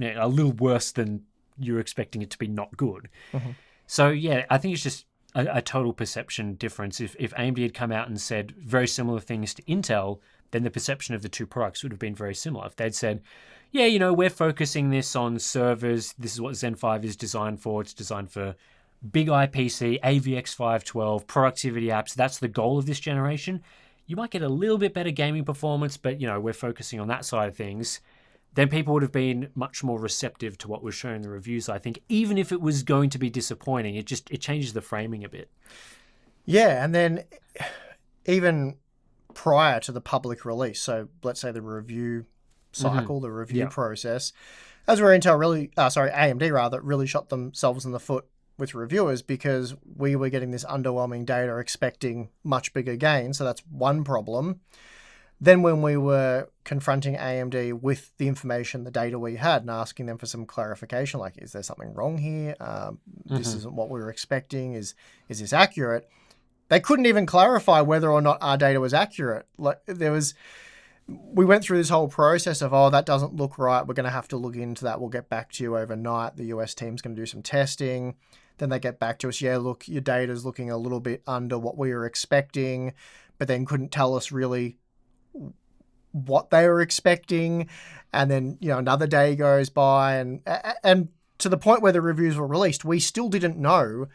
a little worse than you're expecting it to be not good. So yeah, I think it's just a total perception difference. If AMD had come out and said very similar things to Intel, then the perception of the two products would have been very similar. If they'd said, yeah, we're focusing this on servers, this is what Zen 5 is designed for, it's designed for big IPC, AVX 512, productivity apps, that's the goal of this generation, you might get a little bit better gaming performance, but we're focusing on that side of things. Then people would have been much more receptive to what was shown in the reviews, I think, even if it was going to be disappointing. It changes the framing a bit. Yeah, and then even prior to the public release, so let's say the review cycle, the review process, as where AMD really shot themselves in the foot with reviewers, because we were getting this underwhelming data expecting much bigger gains. So that's one problem. Then when we were confronting AMD with the information, the data we had, and asking them for some clarification, like, is there something wrong here? This isn't what we were expecting. Is this accurate? They couldn't even clarify whether or not our data was accurate. Like, there was we went through this whole process of, oh, that doesn't look right. We're going to have to look into that. We'll get back to you overnight. The US team's going to do some testing. Then they get back to us. Yeah, look, your data's looking a little bit under what we were expecting, but then couldn't tell us really what they were expecting. And then, another day goes by and to the point where the reviews were released, we still didn't know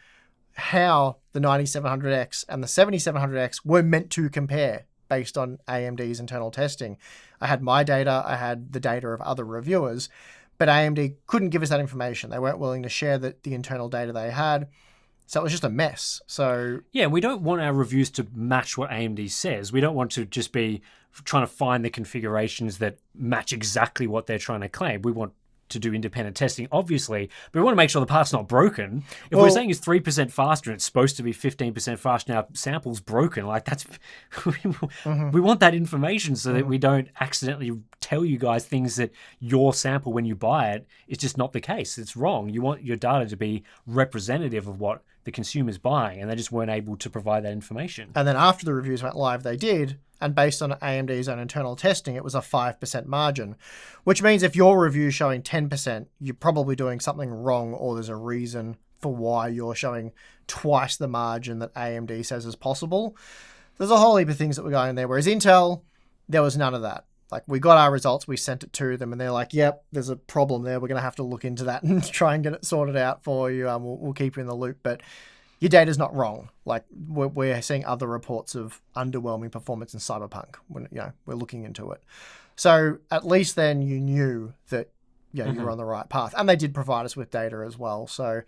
how the 9700X and the 7700X were meant to compare based on AMD's internal testing. I had my data, I had the data of other reviewers, but AMD couldn't give us that information. They weren't willing to share the internal data they had. So it was just a mess. So yeah, we don't want our reviews to match what AMD says. We don't want to just be trying to find the configurations that match exactly what they're trying to claim. We want to do independent testing, obviously, but we want to make sure the part's not broken. If we're saying it's 3% faster and it's supposed to be 15% faster and our sample's broken, like that's we want that information so that we don't accidentally tell you guys things that your sample when you buy it is just not the case. It's wrong. You want your data to be representative of what the consumer's buying, and they just weren't able to provide that information. And then after the reviews went live, they did. And based on AMD's own internal testing, it was a 5% margin, which means if your review is showing 10%, you're probably doing something wrong, or there's a reason for why you're showing twice the margin that AMD says is possible. There's a whole heap of things that were going in there, whereas Intel, there was none of that. Like, we got our results, we sent it to them, and they're like, yep, there's a problem there. We're going to have to look into that and try and get it sorted out for you. We'll keep you in the loop. But your data's not wrong. Like, we're seeing other reports of underwhelming performance in Cyberpunk. We're looking into it. So at least then you knew that you were on the right path. And they did provide us with data as well. So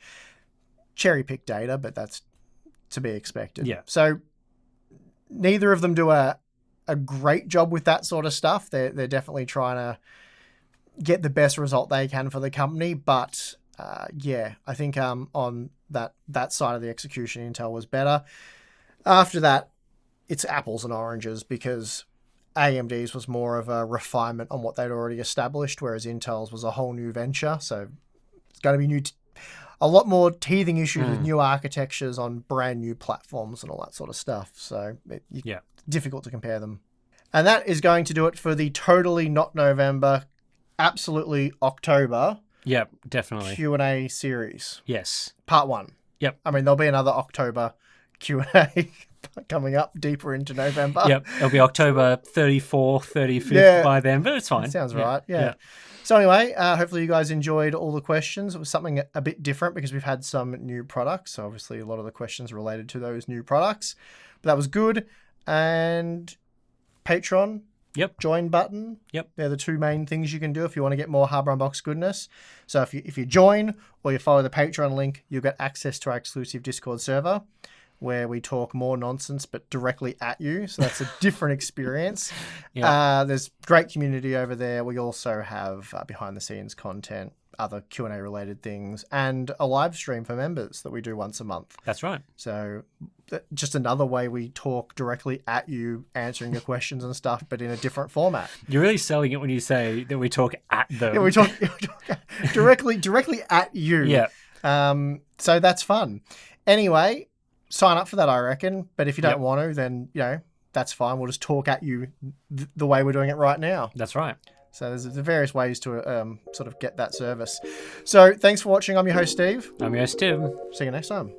cherry-pick data, but that's to be expected. Yeah. So neither of them do a great job with that sort of stuff. They're definitely trying to get the best result they can for the company. But I think on that side of the execution, Intel was better. After that, it's apples and oranges because AMD's was more of a refinement on what they'd already established, whereas Intel's was a whole new venture. So it's going to be a lot more teething issues with new architectures on brand new platforms and all that sort of stuff. So it's difficult to compare them. And that is going to do it for the totally not November, absolutely October. Yep, definitely. Q&A series. Yes. Part 1. Yep. I mean, there'll be another October Q&A coming up deeper into November. Yep. It'll be October 34th, 35th by then, but it's fine. Sounds right. Yeah. So anyway, hopefully you guys enjoyed all the questions. It was something a bit different because we've had some new products. So obviously a lot of the questions related to those new products. But that was good. And Patreon. Yep. Join button. Yep. They're the two main things you can do if you want to get more Hardware Unboxed goodness. So if you join or you follow the Patreon link, you'll get access to our exclusive Discord server where we talk more nonsense but directly at you. So that's a different experience. There's great community over there. We also have behind the scenes content, other Q&A related things, and a live stream for members that we do once a month. That's right. So just another way we talk directly at you, answering your questions and stuff, but in a different format. You're really selling it when you say that we talk at them. Yeah, we talk directly at you. Yeah. So that's fun. Anyway, sign up for that, I reckon. But if you don't want to, then, that's fine. We'll just talk at you the way we're doing it right now. That's right. So there's various ways to sort of get that service. So thanks for watching. I'm your host, Steve. I'm your host, Tim. See you next time.